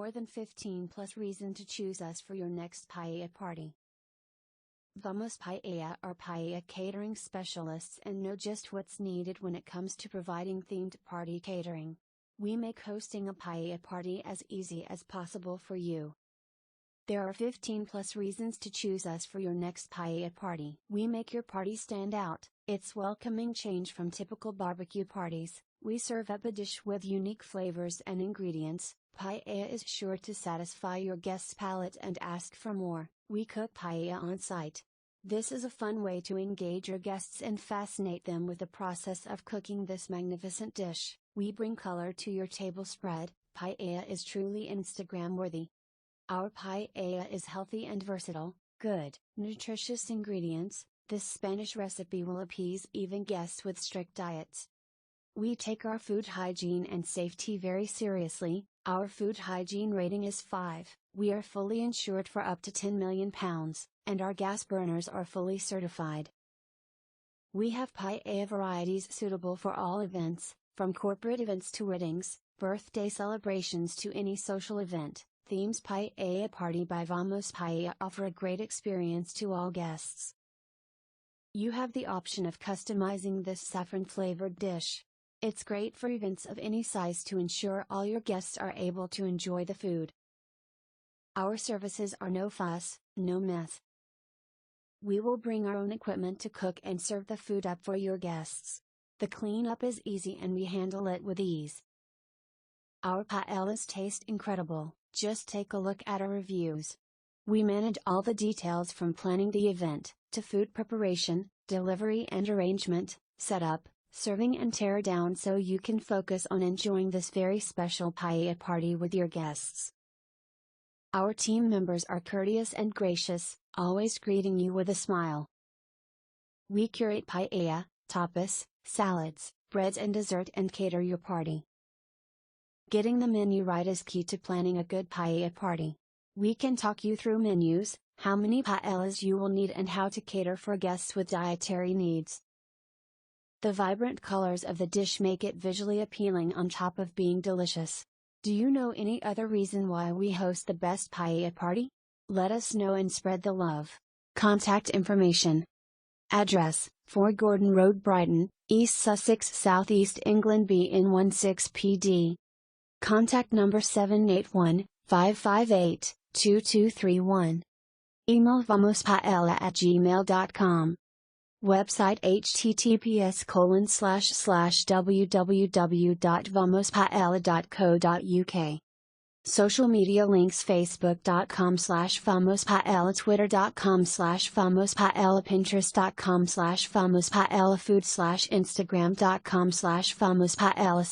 more than 15 plus reason to choose us for your next paella party. Vamos Paella are paella catering specialists and know just what's needed when it comes to providing themed party catering. We make hosting a paella party as easy as possible for you. There are 15 plus reasons to choose us for your next paella party. We make your party stand out. It's welcoming change from typical barbecue parties. We serve up a dish with unique flavors and ingredients. Paella is sure to satisfy your guests' palate and ask for more. We cook paella on site. This is a fun way to engage your guests and fascinate them with the process of cooking this magnificent dish. We bring color to your table spread. Paella is truly Instagram worthy. Our paella is healthy and versatile, good, nutritious ingredients. This Spanish recipe will appease even guests with strict diets. We take our food hygiene and safety very seriously. Our food hygiene rating is 5. We are fully insured for up to 10 million pounds, and our gas burners are fully certified. We have paella varieties suitable for all events, from corporate events to weddings, birthday celebrations to any social event. Themes Paella Party by Vamos Paella offer a great experience to all guests. You have the option of customizing this saffron-flavored dish. It's great for events of any size to ensure all your guests are able to enjoy the food. Our services are no fuss, no mess. We will bring our own equipment to cook and serve the food up for your guests. The cleanup is easy and we handle it with ease. Our paellas taste incredible. Just take a look at our reviews. We manage all the details from planning the event, to food preparation, delivery and arrangement, setup, serving and tear down so you can focus on enjoying this very special paella party with your guests. Our team members are courteous and gracious, always greeting you with a smile. We curate paella, tapas, salads, breads and dessert and cater your party. Getting the menu right is key to planning a good paella party. We can talk you through menus, how many paellas you will need and how to cater for guests with dietary needs. The vibrant colors of the dish make it visually appealing on top of being delicious. Do you know any other reason why we host the best paella party? Let us know and spread the love. Contact information. Address, 4 Gordon Road, Brighton, East Sussex, South East England, BN16 PD. Contact number 781-558-2231. Email vamospaella@gmail.com. Website https://www.vamospaella.co.uk. Social media links: facebook.com/vamospaella, twitter.com/vamospaella, pinterest.com/vamospaella, food / instagram.com/vamospaella /